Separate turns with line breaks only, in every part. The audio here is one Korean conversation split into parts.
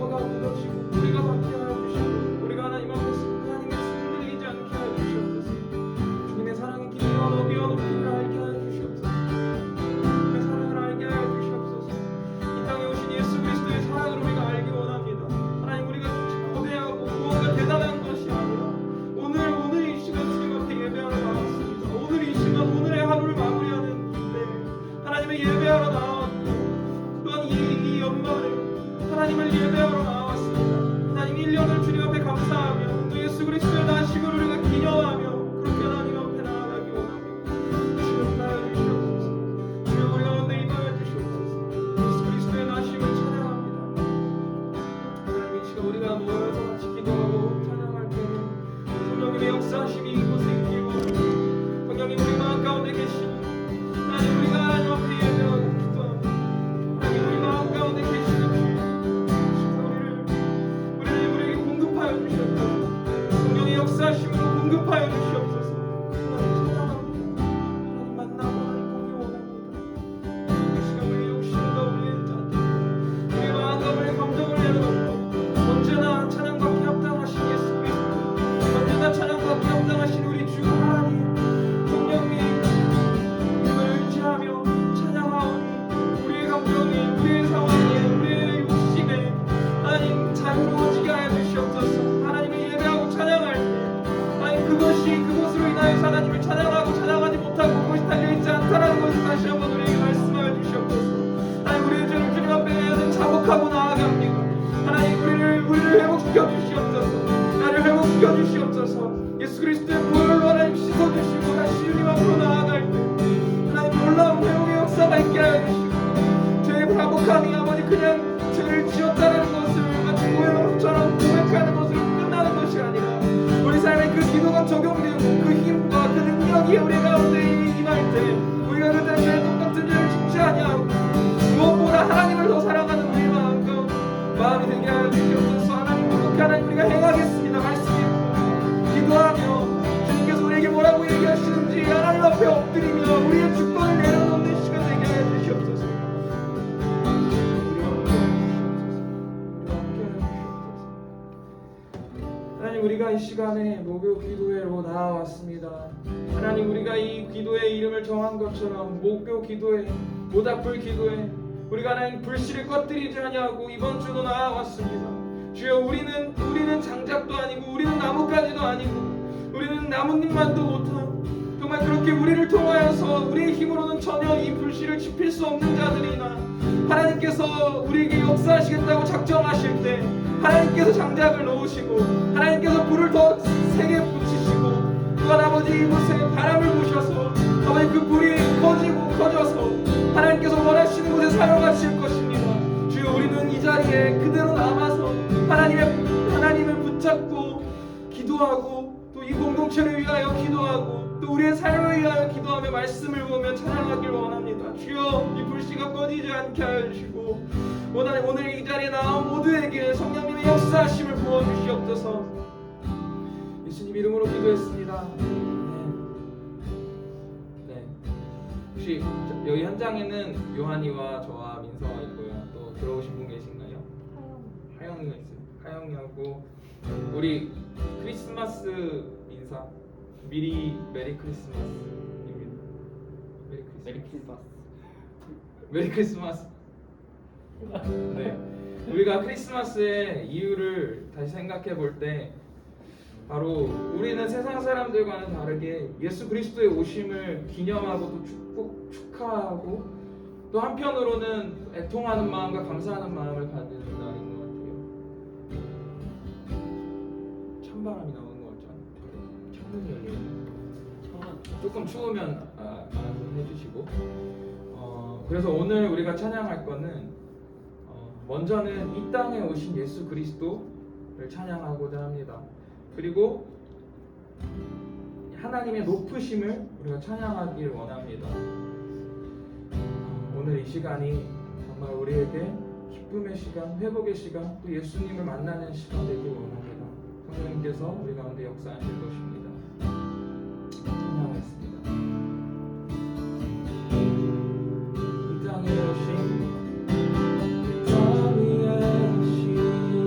터가 무너지고 우리가 받게 하여 주시고 우리가 하나님 앞에서 하나님의 흔들리지 않게 하여 주시옵소서. 주님의 사랑의 깊이와 너비와 높이를 알게 하여 주시옵소서. 주님의 사랑을 알게 하여 주시옵소서. 이 땅에 오신 예수 그리스도의 사랑을 우리가 알기 원합니다. 하나님, 우리가 거대하고 무언가 대단한 것이 아니라 오늘 이 시간 주님 앞에 예배하러 나왔습니다. 오늘 이 시간, 오늘의 하루를 마무리하는 때 하나님의 예배하러 나왔고, 또한 이 연말에 하나님을 예배하러 나왔습니다. 하나님, 1년을 주님 앞에 감사하며 또 예수 그리스도의 나심을 우리가 기념하며 그렇게 하나님 앞에 나아가기 원합니다. 주여 임하여 주시옵소서. 주여 우리 가운데 임하여 주시옵소서. 예수 그리스도의 나심을 찬양합니다. 하나님, 이 시간 우리가 모여서 같이 기도하고 찬양할 때에 성령님의 역사하심이 이곳에 있길 원합니다. 성령님, 우리 마음 가운데 계시니 하나님, 우리가 하나님 앞에 예배하고 기도하고 하나님, 우리 마음 가운데 계시는 우리에게 공급하여 주시옵소서. 성령의 역사하심으로 공급하여 주시옵소서. 하나님 찬양합니다. 하나님 만나고 하나님 보기 원합니다. 이 시간 우리의 욕심과 우리의 자, 우리의 마음과 우리의 감정을 내려놓고 언제나 찬양받기 합당하신 예수 그리스도, 언제나 찬양받기 합당하신 우리 주 하나님, 성령님 이름을 의지하며 찬양하오니 우리의 감정이, 우리의 상황이, 우리의 욕심에 하나님 자유로워지게 하여 주시옵소서. 하나님을 예배하고 찬양할 때 하나님, 그것으로 인하여서 하나님을 찬양하고 찬양하지 못하고 그것이 달려있지 않다라는 것을 다시 한번 우리에게 말씀하여 주시옵소서. 하나님, 우리의 죄를 주님 앞에 자복하고 나아갑니다. 하나님, 우리를 회복시켜 주시옵소서. 나를 회복시켜 주시옵소서. 예수 그리스도의 보혈로 하나님 씻어주시고 다시 주님 앞으로 나아갈 때 하나님, 놀라운 회복의 역사가 있게 하여 주시고, 죄의 반복함이 아버지 그냥 죄를 지었다는 것을 마치 고해처럼 고백하는 것으로 끝나는 것이 아니라 우리 삶에 그 기도가 적용되고 그 힘과 그 능력이 우리 가운데 임할 때 우리가 그때 죄 똑같은 죄를 짓지 아니하고 무엇보다 하나님을 더 사랑하는 우리 마음이 되게 하여 주시옵소서. 하나님, 그렇게 하나님 우리가 행하겠습니다. 말씀이 기도하며 주님께서 우리에게 뭐라고 얘기하시는지 하나님 앞에 엎드리며 우리의 주권을 내려놓는 시간 되게 하여 주시옵소서. 하나님, 우리가 이 시간에 목요 기도회로 나아왔습니다. 하나님, 우리가 이 기도의 이름을 정한 것처럼 목요 기도회, 모닥불 기도회, 우리가 하나님 불씨를 꺼뜨리지 아니하고 이번 주도 나아왔습니다. 주여, 우리는 장작도 아니고 우리는 나뭇가지도 아니고 우리는 나뭇잎만도 못하고 정말 그렇게 우리를 통하여서 우리의 힘으로는 전혀 이 불씨를 지필 수 없는 자들이나 하나님께서 우리에게 역사하시겠다고 작정하실 때 하나님께서 장작을 놓으시고 하나님께서 불을 더 세게 붙이시고 또한 아버지 이곳에 바람을 부셔서 아버지 그 불이 커지고 커져서 하나님께서 원하시는 곳에 사용하실 것입니다. 주여, 우리는 이 자리에 그대로 남아서 하나님을 붙잡고 기도하고 또 이 공동체를 위하여 기도하고 또 우리의 삶을 위하여 기도하며 말씀을 보며 찬양하길 원합니다. 주여, 이 불씨가 꺼지지 않게 하여 주시고 오늘 이 자리에 나온 모두에게 성령님의 역사하심을 부어주시옵소서. 예수님 이름으로 기도했습니다. 네. 혹시 여기 현장에는 요한이와 저와 민서가 있고요. 또 들어오신 분 계신가요? 하영이가 있어요. 하영이하고 우리 크리스마스 인사 미리 메리 크리스마스입니다. 메리 크리스마스. 네. 우리가 크리스마스의 이유를 다시 생각해 볼 때 바로 우리는 세상 사람들과는 다르게 예수 그리스도의 오심을 기념하고 또 축하하고 또 한편으로는 애통하는 마음과 감사하는 마음을 가지는 날인 것 같아요. 찬바람이 나오는 것 같지 않아요? 창문이 열려요. 조금 추우면 좀 해주시고 그래서 오늘 우리가 찬양할 거는 먼저는 이 땅에 오신 예수 그리스도를 찬양하고자 합니다. 그리고 하나님의 높으심을 우리가 찬양하길 원합니다. 오늘 이 시간이 정말 우리에게 기쁨의 시간, 회복의 시간, 또 예수님을 만나는 시간 되길 원합니다. 성령님께서 우리 가운데 역사하실 것입니다. 찬양하겠습니다. 이 땅에 오신 이 땅 위에 오신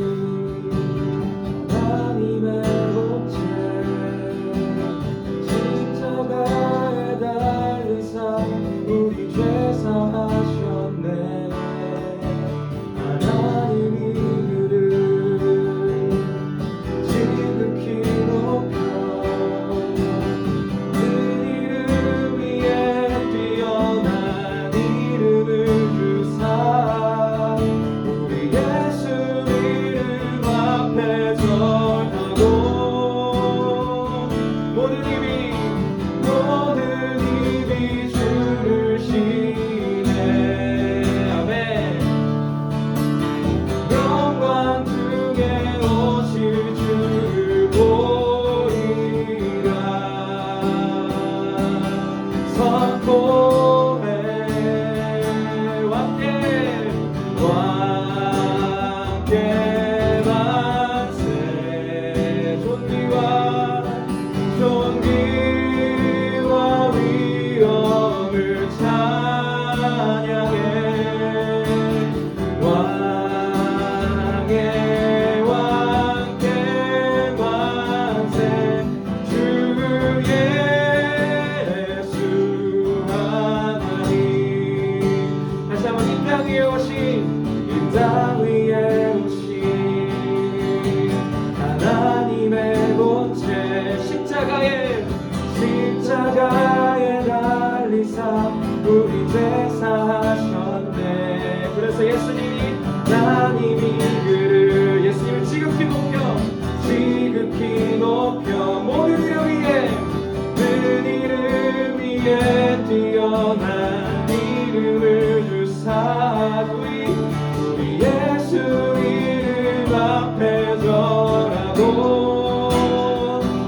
앞에 절하고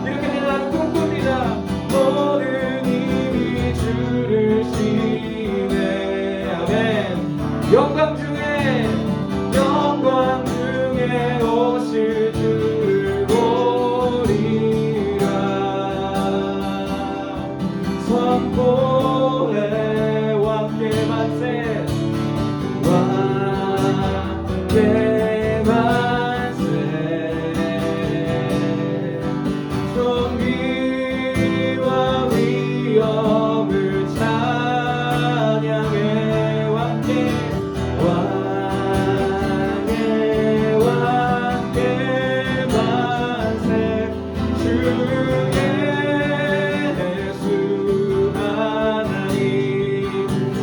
이렇게 나는 꿈꿉니다. 모든 힘이 주를 쉬네. 아멘. 영광 중에 오실 주를 보리라. 선포해 왕께 만세, 왕께 만세. 존귀와 위엄을 찬양해. 왕께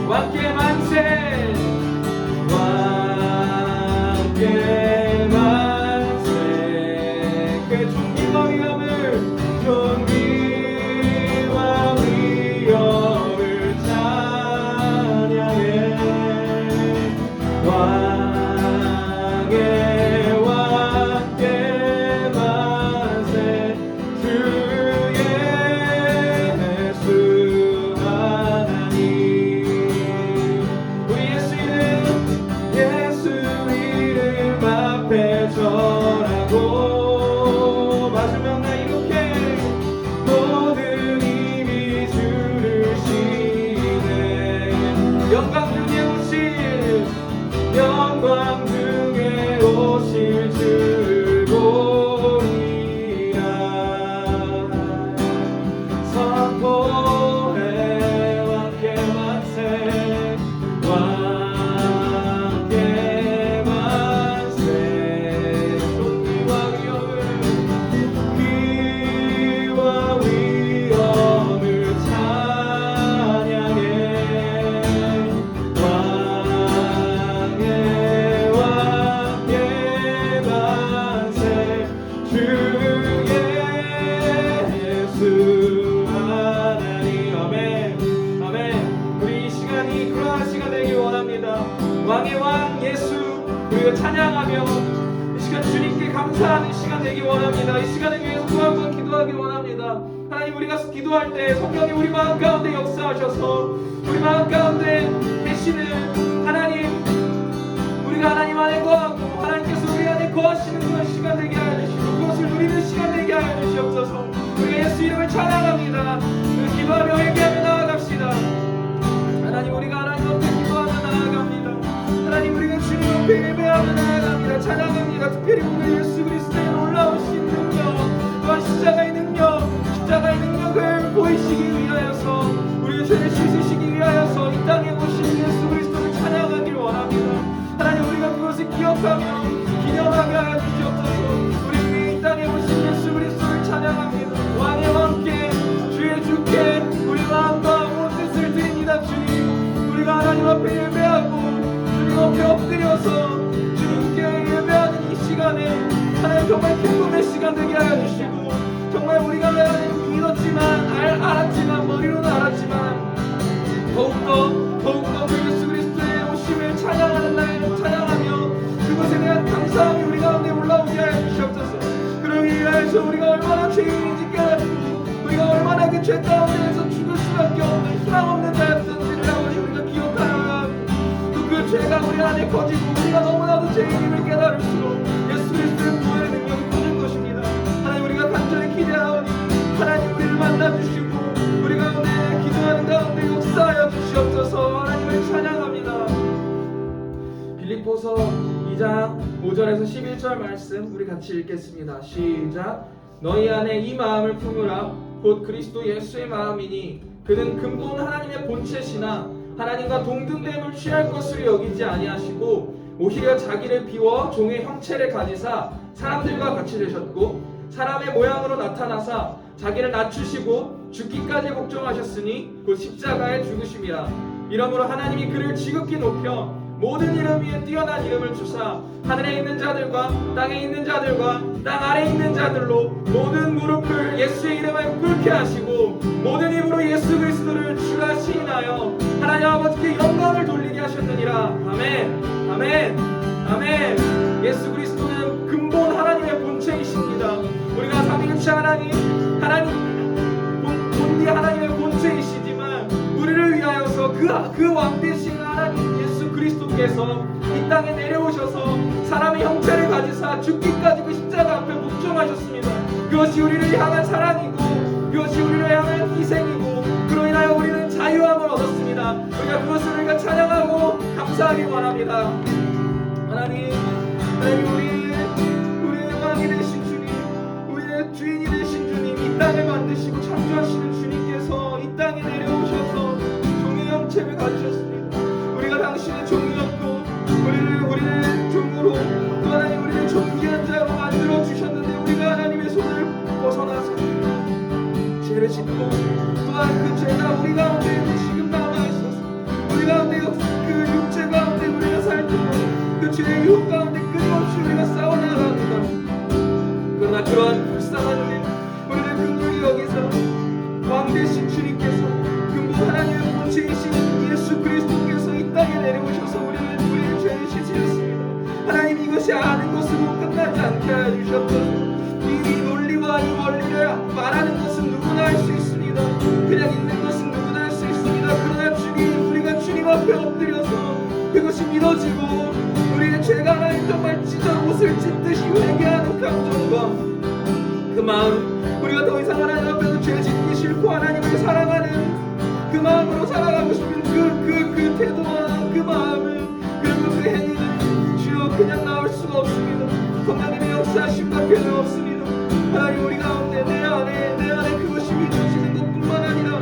왕께 만세, 왕께 만세. 그 존귀와 위엄을 찬양해. 왕께 만세. 주 예수 하나님. 예수 이름 앞에 절하고 마지막 나 이렇게 모든 힘이 주를 쉬네. 영광 중에 오실 주를 보리라. 선포해 왕께 만세, 왕께 만세. 존귀와 위엄을 찬양해. 왕께 만세. 주 예수 하나님. 아멘. 아멘. 우리 이 시간이 그러한 시간 되길 원합니다. 왕의 왕 예수 우리가 찬양하며 이 시간 주님께 감사하는 시간 되길 원합니다. 이 시간을 위해서 또 한 번 기도하길 원합니다. 하나님, 우리가 기도할 때 성령이 우리 마음 가운데 역사하셔서 우리 마음 가운데 계시는 하나님, 우리가 하나님 안에 거하고 하나님께서 우리 안에 거하시는 그런 시간 되게 하여 주시고 그것을 누리는 시간 되게 하여 주시옵소서. 우리 예수 이름을 찬양합니다. 기도하며 회개하며 나아갑시다. 하나님, 우리가 하나님 앞에 기도하며 나아갑니다. 하나님, 우리가 주님 앞에 예배하며 나아갑니다. 찬양합니다. 특별히 우리 예수 그리스도의 놀라우신 능력, 또한 십자가의 능력을 보이시기 위하여서 우리의 죄를 씻으시기 위하여서 이 땅에 오신 예수 그리스도를 찬양하길 원합니다. 하나님, 우리가 그것을 기억하며 기념하게 하여 주시옵소서. 우리 이 땅에 오신 예수 그리스도를 찬양합니다. 왕의 왕께 주의 주께 우리 마음과 온 뜻을 드립니다. 주님, 우리가 하나님 앞에 예배하고 주님 앞에 엎드려서 주님께 예배하는 이 시간에 하나님 정말 기쁨의 시간 되게 하여 주시고, 정말 우리가 하나님 믿었지만 알았지만 머리로는 알았지만 더욱더 그 예수 그리스도의 오심을 찬양하는 날 찬양하며 그것에 대한 감사함이 우리 가운데 올라오게 하여 주시옵소서. 그러기 위하여서 우리가 얼마나 죄인인지 깨닫고 우리가 얼마나 그 죄 가운데에서 죽을 수밖에 없는 희망 없는 자였던지를 우리가 기억하여 그 죄가 우리 안에 커지고 우리가 너무나도 죄인임을 깨달을수록 예수 그리스도의 구원의 능력이 커질 것입니다. 하나님, 우리가 간절히 기대하오니 하나님 우리를 만나주시고 우리 가운데 기도하는 가운데 역사하여 주시옵소서. 하나님을 찬양합니다. 빌립보서 2장 5절에서 11절 말씀 우리 같이 읽겠습니다. 시작. 너희 안에 이 마음을 품으라. 곧 그리스도 예수의 마음이니 그는 근본 하나님의 본체시나 하나님과 동등됨을 취할 것으로 여기지 아니하시고 오히려 자기를 비워 종의 형체를 가지사 사람들과 같이 되셨고 사람의 모양으로 나타나사 자기를 낮추시고 죽기까지 복종하셨으니 곧 십자가에 죽으심이라. 이러므로 하나님이 그를 지극히 높여 모든 이름 위에 뛰어난 이름을 주사 하늘에 있는 자들과 땅에 있는 자들과 땅 아래에 있는 자들로 모든 무릎을 예수의 이름을 꿇게 하시고 모든 입으로 예수 그리스도를 주라 시인하여 하나님 아버지께 영광을 돌리게 하셨느니라. 아멘. 아멘. 아멘. 예수 그리스도는 근본 하나님의 본체이십니다. 우리가 삼위일체 하나님 본디 하나님의 본체이시지만 우리를 위하여서 그 왕 되신 하나님 예수 그리스도께서 이 땅에 내려오셔서 사람의 형체를 가지사 죽기까지 그 십자가 앞에 복종하셨습니다. 그것이 우리를 향한 사랑이고 그것이 우리를 향한 희생이고 그로 인하여 우리는 자유함을 얻었습니다. 우리가 그것을 우리가 찬양하고 감사하기 원합니다. 하나님 우리의 왕이 되신 주님, 우리의 주인이 되신 주님, 이 땅을 만드시고 창조하시는 주님께서 이 땅에 내려오셔서 종의 형체를 가지셨습니다. 우리가 당신의 종이었고 우리를 종으로 또 하나님 우리를 존귀한 자로 만들어 주셨는데 우리가 하나님의 손을 벗어나서 죄를 짓고 또한 그 죄가 우리 가운데 지금 남아있어서 우리 가운데 그 육체 가운데 우리가 살고 그 죄의 유혹 가운데 끊임없이 우리가 싸워나갑니다. 그러나 그러한 불쌍한 우리를 긍휼히 여기서 왕 되신 주님께서 근본 하나님의 본체이신 예수 그리스도께서 이 땅에 내려오셔서 우리의 죄를 씻으셨습니다. 하나님 이것이 아는 것으로 끝나지 않게 하여 주셨소서. 이 논리와 이 원리를 말하는 것은 누구나 할 수 있습니다. 그냥 있는 것은 누구나 할 수 있습니다. 그러나 주님 우리가 주님 앞에 엎드려서 그것이 믿어지고 우리의 죄가 하나님 정말 찢어 옷을 찢듯이 회개하는 감정과 그 마음 우리가 더 이상 하나님 앞에서 죄 짓기 싫고 하나님을 사랑하는 그 마음으로 살아가고 싶은 그 태도와 그 마음을 그리고 그 행위는 주여 그냥 나올 수가 없습니다. 성령님의 역사하심과 변화 없습니다. 하나님 우리 가운데 내 안에 그것이 믿어지는 것뿐만 아니라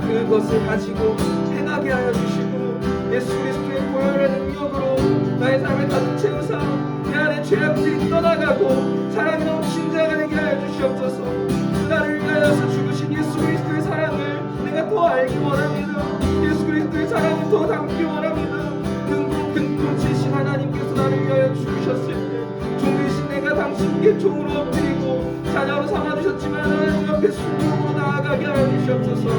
그것을 가지고 행하게 하여 주시고 예수 그리스도의 보혈의 능력으로 나의 삶을 가득 채우사 내 안에 죄악들이 떠나가고 사랑이 넘친 자가 되게 하여 주시옵소서. 나를 위하여서 죽으신 예수 그리스도의 사랑을 내가 더 알기 원합니다. 예수 그리스도의 사랑을 더 담기 원합니다. 근본체신 하나님께서 나를 위하여 죽으셨을 때 종이신 내가 당신께 종으로 엎드리고 자녀로 삼아주셨지만 하나님 앞에 순종으로 나아가게 하여 주시옵소서.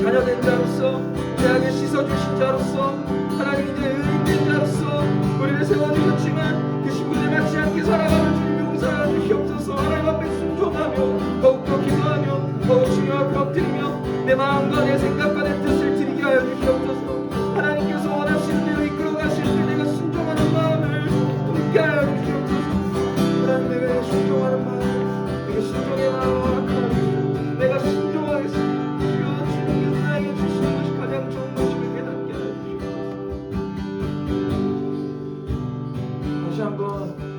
자녀된 자로서 죄악에 씻어주신 자로서 하나님 이제 의인된 자로서 우리를 세워주셨지만 그 신분에 맞지 않게 살아가는 주님 용서하여 주시옵소서. 하나님 앞에 순종하며 더욱더 기도하며 더욱 주님 앞에 엎드리며 내 마음과 내 생각과 내 뜻을 드리게 하여 주시옵소서. 하나님께서 원하시는 대로 이끌어 가실 때 내가 순종하는 마음을 함께 하여 주시옵소서. 하나님 내가 순종하는 마음 내가 순종의 마음을 허락하여 주시옵소서. 내가 순종하겠습니다. 주여 주님께서 나에게 주시는 것이 가장 좋은 것임을 깨닫게 하여 주시옵소서. 다시 한번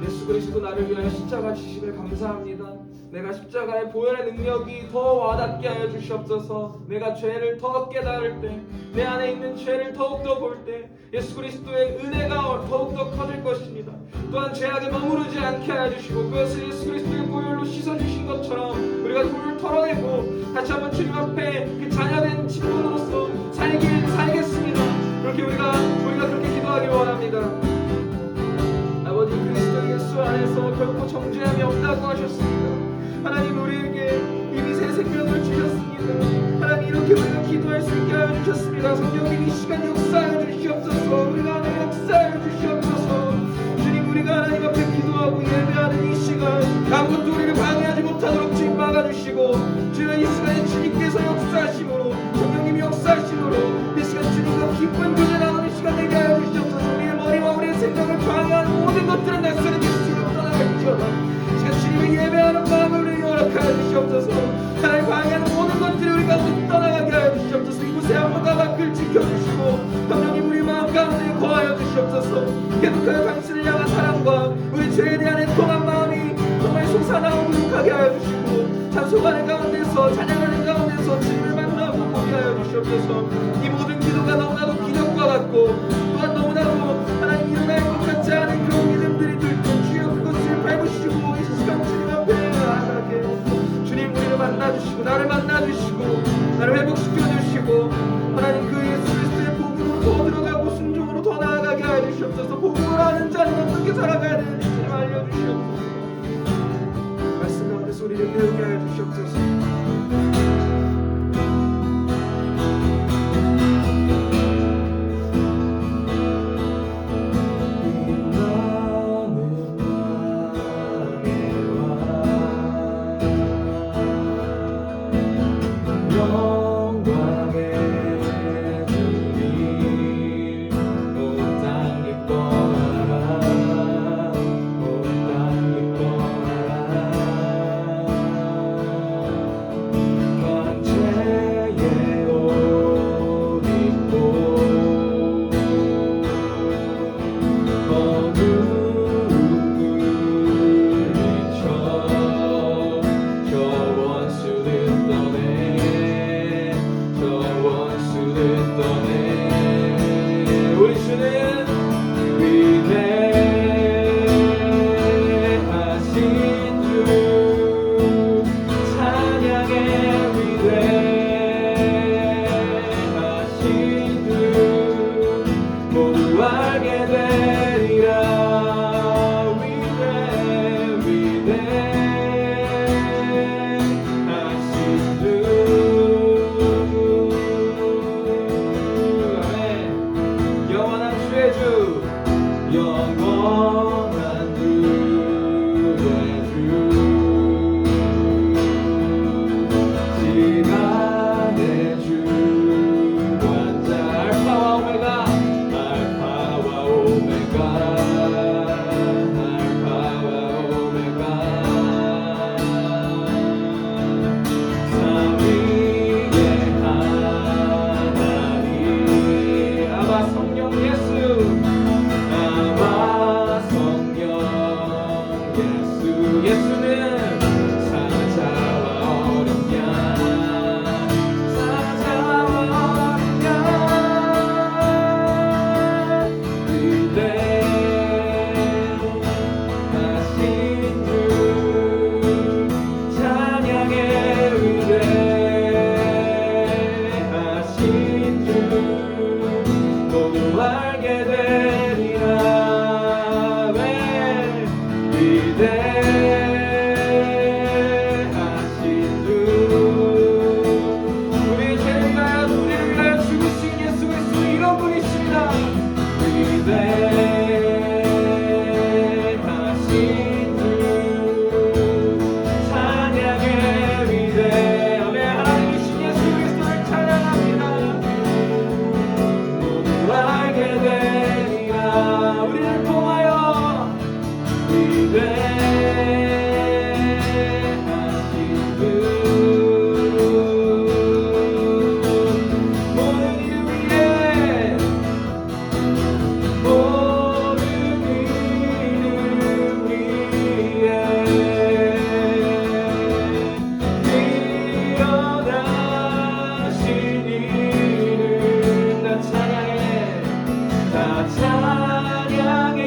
예수 그리스도 나를 위하여 십자가 지심을 감사합니다. 내가 십자가의 보혈의 능력이 더 와닿게 하여 주시옵소서. 내가 죄를 더 깨달을 때 내 안에 있는 죄를 더욱더 볼 때 예수 그리스도의 은혜가 더욱더 커질 것입니다. 또한 죄악에 머무르지 않게 하여 주시고 그것을 예수 그리스도의 보혈로 씻어주신 것처럼 우리가 돌을 털어내고 다시 한번 주님 앞에 그 자녀된 친구로서 살겠습니다. 그렇게 우리가 그렇게 기도하길 원합니다. 아버지 그리스도 예수 안에서 결코 정죄함이 없다고 하셨습니다. 하나님 우리에게 이미 새 생명을 주셨습니다. 하나님 이렇게 우리가 기도할 수 있게 하여 주셨습니다. 성령님 이 시간 역사하여 주시옵소서. 우리가 하나님 역사하여 주시옵소서. 주님 우리가 하나님 앞에 기도하고 예배하는 이 시간 아무것도 우리를 방해하지 못하도록 주님 막아주시고 주여 이 시간에 주님께서 역사하심으로 성령님이 역사하심으로 이 시간 주님과 기쁜 교제 나누는 시간 되게 하여 주시옵소서. 우리의 머리와 우리의 생각을 방해하는 모든 것들은 낯설은 예수로 떠나갈지어다. 시간 주님의 예배하는 마음을 우리 허락하여 주시옵소서. 하나님 방해하는 모든 것들이 우리 가운데 떠나가게 하여 주시옵소서. 이곳에 한번과 밖을 지켜주시고 성령님 우리 마음 가운데 거하여 주시옵소서. 계속하여 당신을 향한 사랑과 우리 죄에 대한 애통한 마음이 정말 솟아나오도록 하게 하여 주시고 찬송하는 가운데서 찬양하는 가운데서 주님을 만나고 보게 하여 주시옵소서. 이 모든 기도가 너무나도 기적과 같고 또한 너무나도 하나님 일어날 것 같지 않은 그런 믿음들이 들 때 주여 그것을 밟으시고 이 시간 주님 앞에 나아가게 주님 우리를 만나주시고 나를 만나주시고 나를 회복시켜주시고 하나님 그 예수 그리스도의 복음으로 더 들어가고 순종으로 더 나아가게 하여 주시옵소서. 복음을 아는 자는 어떻게 살아가야 되는지 주님 알려주시옵소서. 말씀 가운데서 우리를 배우게 하여 주시옵소서. 위대하신 주 우리의 죄를 위하여 우리를 위하여 죽으신 예수 그리스도 이런 분이십니다. 위대하신 주 찬양의 위대함에 하나님이신 예수 그리스도를 찬양합니다. 모두 알게 되리라 우리를 통하여 위대하신 주 모든 이를 위해 모든 이를 위해 일어나신 이를 다 찬양해 다 찬양해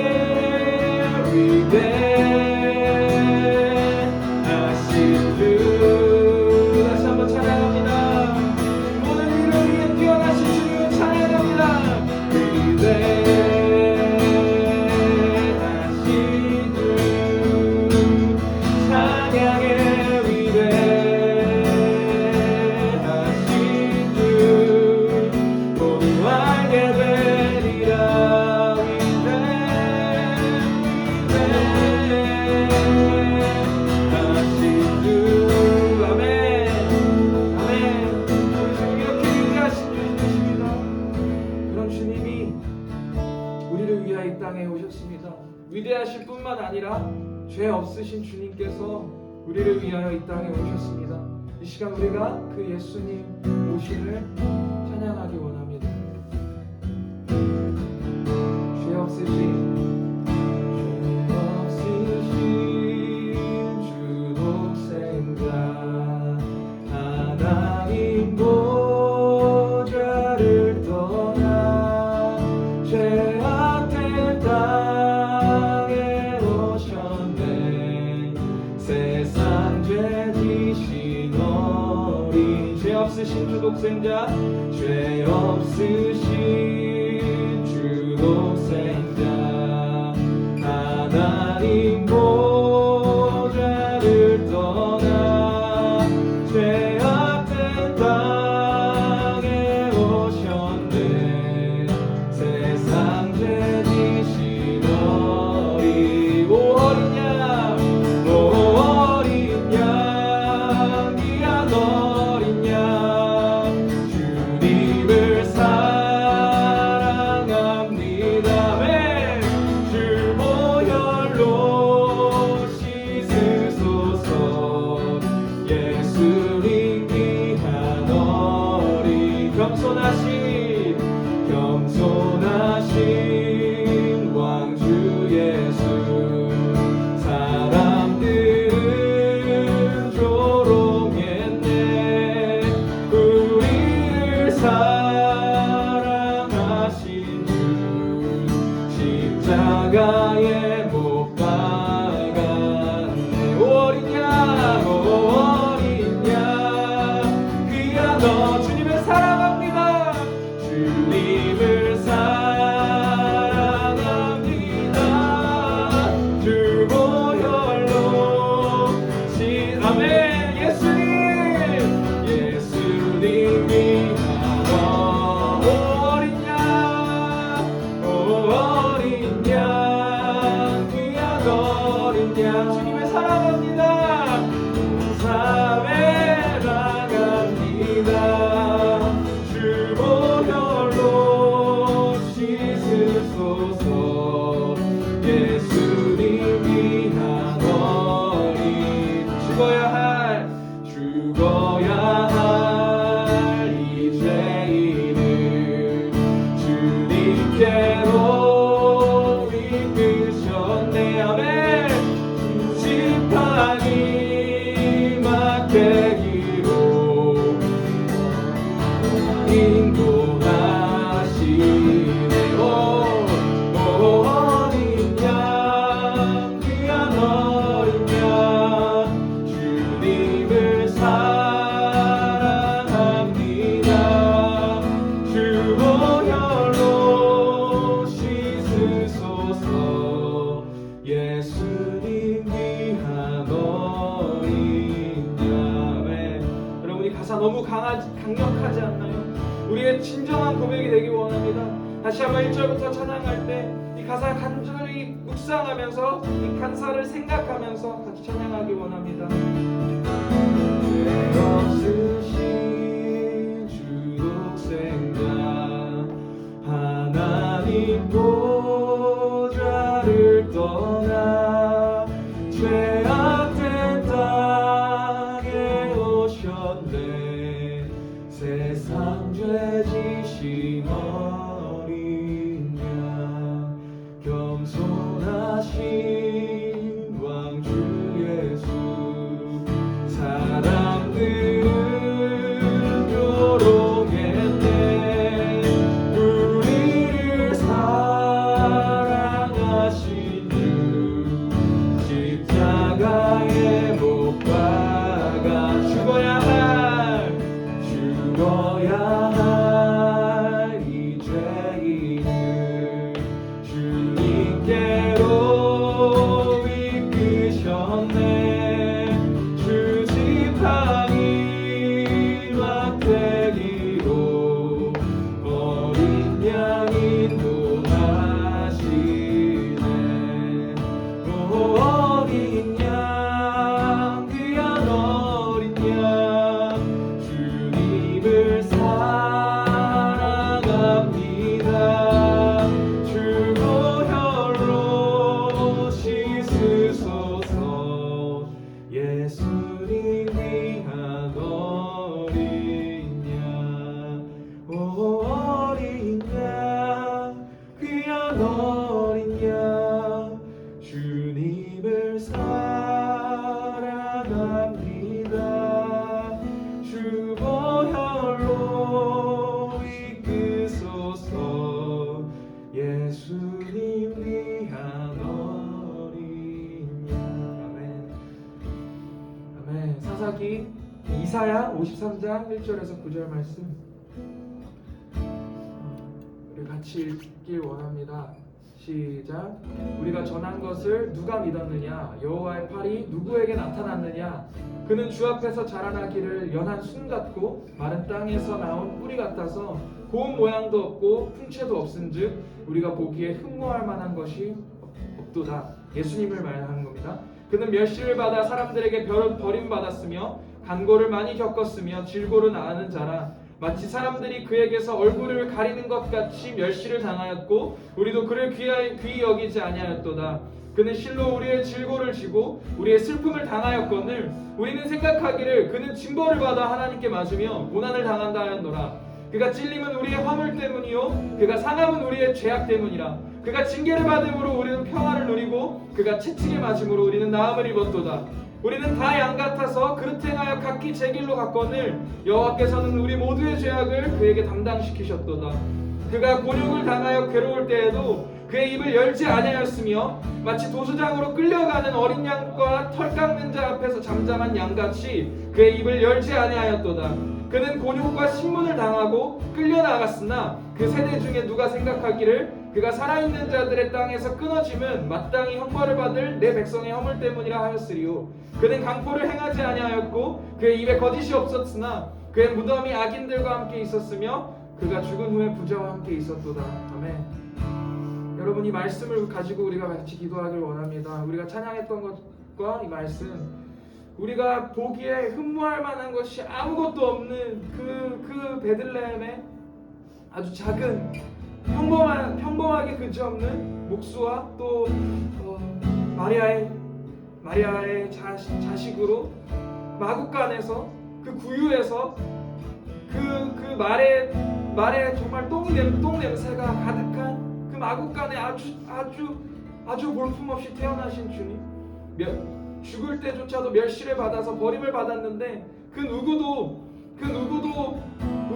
위대하신 주 다시 한번 찬양합니다. 모든 일을 위해 뛰어나신 주님을 찬양합니다. 위대하신 주 찬양의 위대하신 주 모두 알게 되리라. 우리를 위하여 이 땅에 오셨습니다. 위대하실 뿐만 아니라 죄 없으신 주님께서 우리를 위하여 이 땅에 오셨습니다. 이 시간 우리가 그 예수님 오심을 찬양하기 원합니다. 죄 없으신 주 독생자 하나님 보좌를 떠나 죄악된 땅에 오셨네. 세상 죄 지신 어린 죄 없으신 주 독생자 죄 없으신 주 독생자 하나님 보좌를 떠나 죄악된 땅에 오셨네. 세상 죄 지신 어린 오 어린 양 귀한 어린 양 주님을 사랑합니다. 네. 주 보혈로 씻으소서. 예수님 귀한 어린 겸손하신 왕주 예수 사람들은 조롱했네. 우리를 사랑하신 주 십자가에 못 박았네. 오 어린 양 귀한 너 주님을 사랑합니다. 주님을 사랑합니다. 주 보혈로 아멘. 예수님이 하나 오 어린 양 귀한 어린 양 주님을 사랑합니다. 사랑합니다. 주 보혈로 씻으소서. 예수님 귀한 어린 죽어야 할 이 죄인을 주님께로 이끄셨네. 아멘. 심판이 맡 너무 강력하지 않나요? 우리의 진정한 고백이 되기 원합니다. 다시 한번 1절부터 찬양할 때 이 가사 간절히 묵상하면서 이 간사를 생각하면서 같이 찬양하기 원합니다. 죄 없으신 주독 생각 하나님 보좌를 떠나 죄악된 땅에 오셨네. 세상 죄 지신 어린 양 겸손하신 왕주 예수. 사람들은 요롱했네. 우리를 사랑하신 주 십자가에 못 박아 죽어야 할 이 죄인을 주님께로 이끄셨네. 주 지팡이 막대기로 어린 양 인도하시네. 어린 양 귀한 어린 양 주님을 사랑합니다. 주 보혈로 씻으소서. 예수님 위한 어린 양. 어린 양 귀한 어린 양 주님을 사랑합니다. 주 보혈로 이끄소서. 예수님 위한 어린 양. 아멘. 아멘. 사사기 이사야 53장 1절에서 9절 말씀 우리 같이 읽길 원합니다. 시작. 우리가 전한 것을 누가 믿었느냐? 여호와의 팔이 누구에게 나타났느냐? 그는 주 앞에서 자라나기를 연한 순 같고 마른 땅에서 나온 뿌리 같아서 고운 모양도 없고 풍채도 없은즉 우리가 보기에 흠모할 만한 것이 없도다. 예수님을 말하는 겁니다. 그는 멸시를 받아 사람들에게 버림받았으며 간고를 많이 겪었으며 질고를 아는 자라. 마치 사람들이 그에게서 얼굴을 가리는 것 같이 멸시를 당하였고 우리도 그를 귀히 여기지 아니하였도다. 그는 실로 우리의 질고를 지고 우리의 슬픔을 당하였거늘 우리는 생각하기를 그는 징벌을 받아 하나님께 맞으며 고난을 당한다 하였노라. 그가 찔림은 우리의 화물 때문이요 그가 상함은 우리의 죄악 때문이라. 그가 징계를 받음으로 우리는 평화를 누리고 그가 채찍에 맞음으로 우리는 나음을 입었도다. 우리는 다 양 같아서 그릇 행하여 각기 제 길로 갔거늘 여호와께서는 우리 모두의 죄악을 그에게 담당시키셨도다. 그가 곤욕을 당하여 괴로울 때에도 그의 입을 열지 아니하였으며 마치 도수장으로 끌려가는 어린 양과 털 깎는 자 앞에서 잠잠한 양같이 그의 입을 열지 아니하였도다. 그는 곤욕과 신문을 당하고 끌려나갔으나 그 세대 중에 누가 생각하기를 그가 살아있는 자들의 땅에서 끊어짐은 마땅히 형벌을 받을 내 백성의 허물 때문이라 하였으리요. 그는 강포를 행하지 아니하였고 그의 입에 거짓이 없었으나 그의 무덤이 악인들과 함께 있었으며 그가 죽은 후에 부자와 함께 있었도다. 아멘. 여러분, 이 말씀을 가지고 우리가 같이 기도하길 원합니다. 우리가 찬양했던 것과 이 말씀, 우리가 보기에 흠모할 만한 것이 아무것도 없는 그 베들레헴의 아주 작은 평범하게 그지없는 목수와 또 마리아의 자식으로 마구간에서 그 구유에서 그 말에 정말 똥 냄새가 가득한 그 마구간에 아주 볼품없이 태어나신 주님, 죽을 때조차도 멸시를 받아서 버림을 받았는데 그 누구도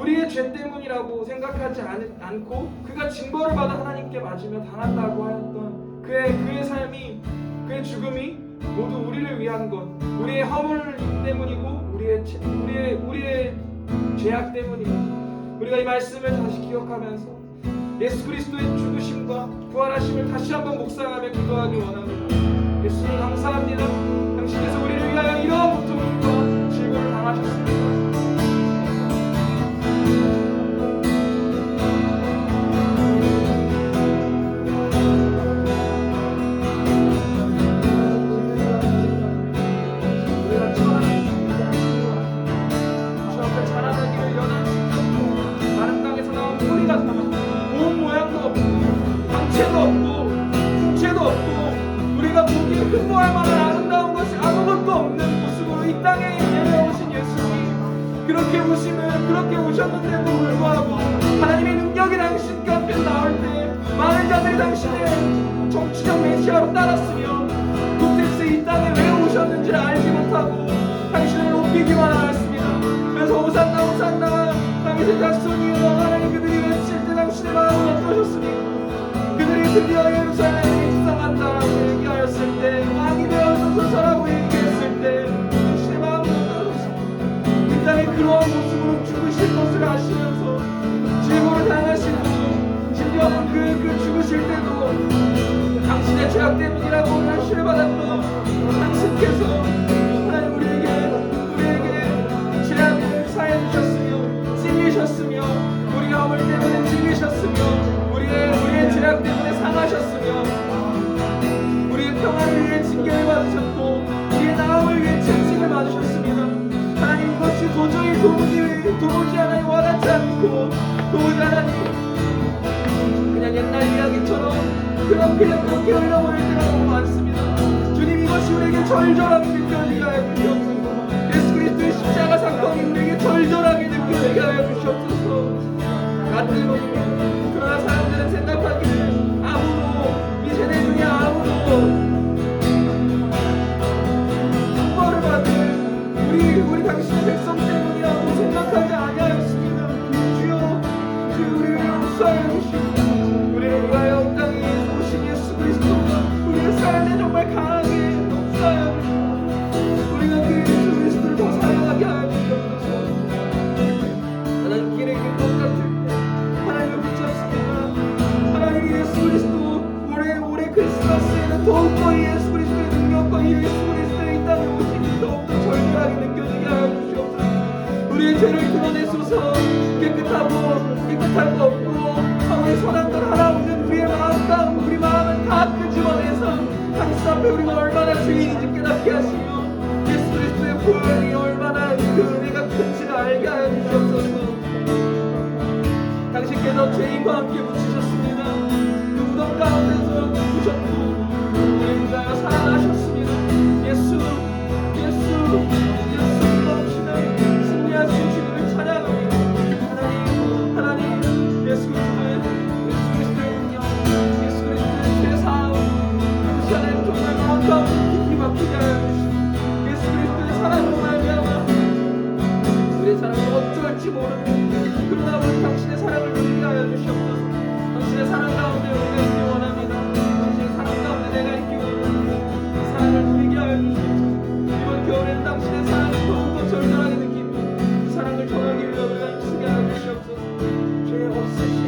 우리의 죄 때문이라고 생각하지 않고 그가 징벌을 받아 하나님께 맞으며 당한다고 하였던 그의 삶이, 그의 죽음이 모두 우리를 위한 것, 우리의 허물 때문이고 우리의 죄악 때문이고, 우리가 이 말씀을 다시 기억하면서 예수 그리스도의 죽으심과 부활하심을 다시 한번 묵상하며 기도하기 원합니다. 예수님 감사합니다. 당신께서 우리를 위하여 이러한 고통과 질고를 당하셨습니다. 보기에 흠모할 만한 아름다운 것이 아무것도 없는 모습으로 이 땅에 내려오신 예수님, 그렇게 오셨는데도 불구하고 하나님의 능력이 당신 곁에 나올 때 많은 자들이 당신의 정치적 메시아로 따랐으며 도대체 이 땅에 왜 오셨는지를 알지 못하고 당신을 높이기만 하였습니다. 그래서 호산나 호산나 당신의 자손이여 하나님, 그들이 외칠 때 당신의 마음은 어떠셨습니까? 그들이 드디어 예루살렘에 입성한다라고 얘기하였을 때, 왕이 되어서서라고 얘기했을 때 당신의 마음은 어떠셨습니까? 이 땅에 그러한 모습으로 죽으실 것을 아시면서 질고를 당하시고 심지어 그 죽으실 때도 당신의 죄악 때문이라고 단죄를 받았던 당신께서 하나님 우리에게 죄악을 사해 주셨으며 찔리셨으며 우리가 허물 때문에 찔리셨으며 우리의 죄악 때문에 상하셨으며 우리의 평안을 위해 징계를 받으셨고 우리의 나음을 위해 채찍을 받으셨습니다. 하나님, 이것이 도무지 하나님 와닿지 않고 도무지 하나님 그냥 옛날 이야기처럼 그렇게 흘러버릴 때가 너무 많습니다. 주님, 이것이 우리에게 절절하게 느껴지게 하여 주시옵소서. 예수 그리스도의 십자가 사건이 우리에게 절절하게 느껴지게 하여 주시옵소서. 그러나 사람들은 생각하기를 아무도 이 세대 중에 아무도 축복을 받은 우리 당신의 백성 때문이라고 생각하지 아니하였습니다. 주여, 우리를 용서하여 주시고 우리를 위하여 이 땅에 오신 예수 그리스도가 우리의 삶에 정말 강하게 역사하여 주시고 우리가 그 예수 그리스도를 더 사랑하게 하여 주시옵소서. 하나님, 길에 있는 것 같을 때 하나님을 붙잡습니다. 하나님, 예수 그리스도 올해 크리스마스에는 더욱더 이 예수 그리스도의 능력과 이 예수 그리스도의 이 땅에 오심이 더욱더 절실하게 느껴지게 하여 주시옵소서. 우리의 죄를 드러내소서. 깨끗할 거 없고 아무리 선한 걸 하나 없는 우리의 마음, 우리 마음을 다 끄집어내서 당신 앞에 우리가 얼마나 죄인인지 깨닫게 하시며 예수 그리스도의 보혈이 얼마나 그 은혜가 큰지를 알게 하여 주시옵소서. 당신께서 죄인과 함께 묻히셨습니다. 그 무덤 가운데서 죽으셨고 우리를 위하여 살아나셨습니다. 예수 넘치는 승리하신 주님을 찬양합니다. 하나님, 예수 그리스도의 능력, 예수 그리스도의 죄사함, 그것이 하나님 정말 마음 가운데 깊이 박히게 하여 주시고 예수 그리스도의 사랑으로 말미암아 우리의 사랑을 어쩔지 모르는 그러나 우리 당신의 사랑을 누리게 하여 주시옵소서. 당신의 사랑 가운데 우리가 있기 원합니다. 당신의 사랑 가운데 내가 있기 원합니다. 그 사랑을 누리게 하여 주시옵소서. 이번 겨울에는 당신의 사랑을 더욱더 절절하게 느끼며 그 사랑을 전하기 위해 우리가 힘쓰게 하여 주시옵소서. 죄 없으신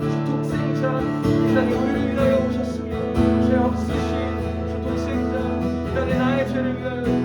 주 독생자 이 땅에 우리를 위하여 오셨습니다. 죄 없으신 주 독생자 이 땅에 나의 죄를 위하여 오셨습니다.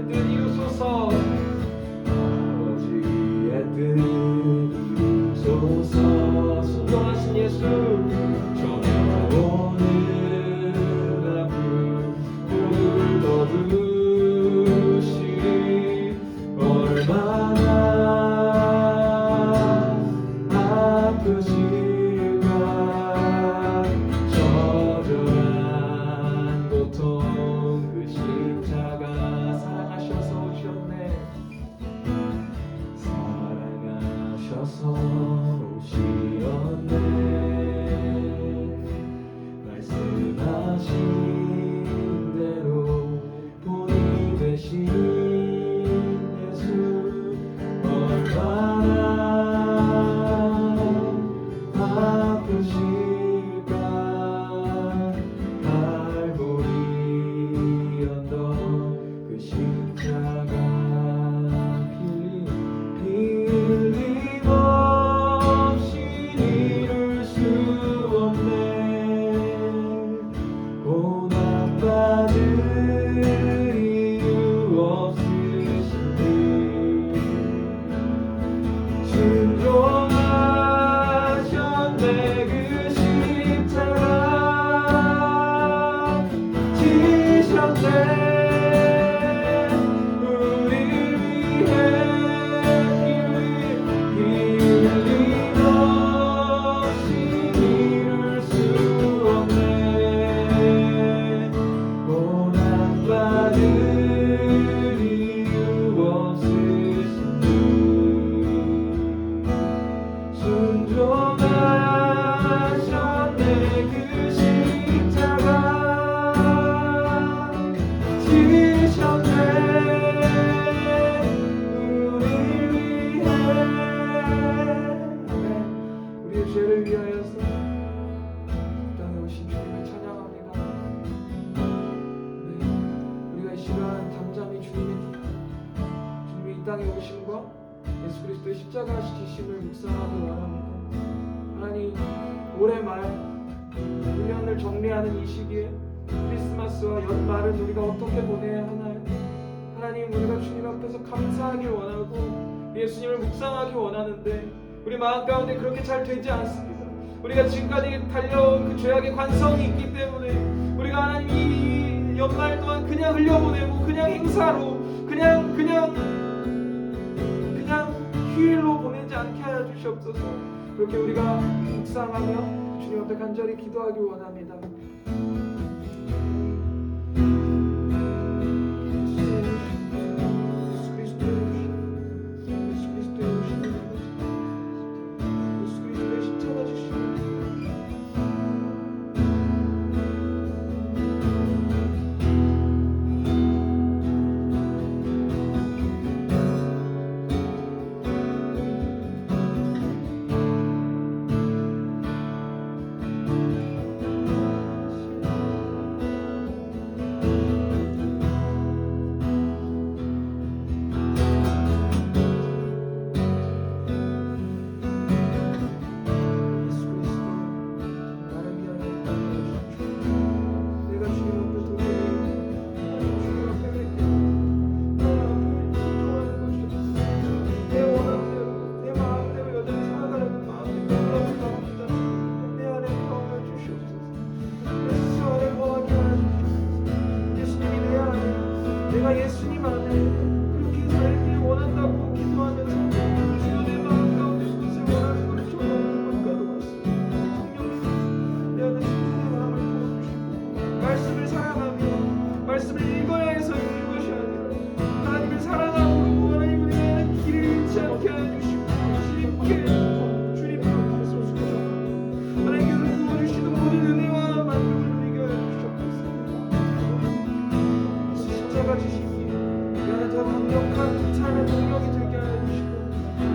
뜻 이루소서.
아버지의 뜻 이루소서.
순종하신 예수
전하오는 아픔 모두 거두시리. 얼마나 아프실까. 저절한 고통 그 십자가
사랑하셔서 오셨네.
사랑하셔서 오시었네. 말씀하신 대로 본이 되신 예수. 얼마나 아프실까. 갈보리 언덕 그 십자가 힘없이 이룰 수 없네. 고난받을 이유 없으시니 순종하셨네. 그 십자가 지셨네. 우릴 위해 힘 없이 이룰 수 없네. 고난받을 이유 없으시니 순종하셨네. 그 십자가 지셨네. 우릴 위해.
우리의 죄를 위하여서 땅에 오신 주님을 찬양합니다. 네, 우리가 이 시간 담잠히 주님이 이 땅에 오심과 예수 그리스도의 십자가 지심을 묵상하기 원합니다. 하나님, 올해 말 1년을 정리하는 이 시기에 크리스마스와 연말을 우리가 어떻게 보내야 하나요? 하나님, 우리가 주님 앞에서 감사하길 원하고 예수님을 묵상하기 원하는데 우리 마음 가운데 그렇게 잘 되지 않습니다. 우리가 지금까지 달려온 그 죄악의 관성이 있기 때문에 우리가 하나님 이 연말 동안 그냥 흘려보내고 그냥 행사로 그냥 휴일로 보내지 않게 하여 주시옵소서. 그렇게 우리가 묵상하며 주님 앞에 간절히 기도하기 원합니다. 내가 예수님 안에 그렇게 살길 원한다고 기도하면서 주여 내 마음 가운데 그것을 원하는 것을 전하는 것과도 같습니다. 내 안에 주님의 마음을 부어주시고 말씀을 사랑하며 말씀을 읽어야 해서 읽는 것이 아니라 하나님을 사랑하고 하나님을 위하는 길을 잃지 않게 해주시고 주님께 말씀 주셔서 하나님께서 부어주시는 모든 은혜와 만족을 누리게 해주셨습니다. 십자가 지시기에 내 안에 더 강력한 삶의 동력이 되게 하여 주시고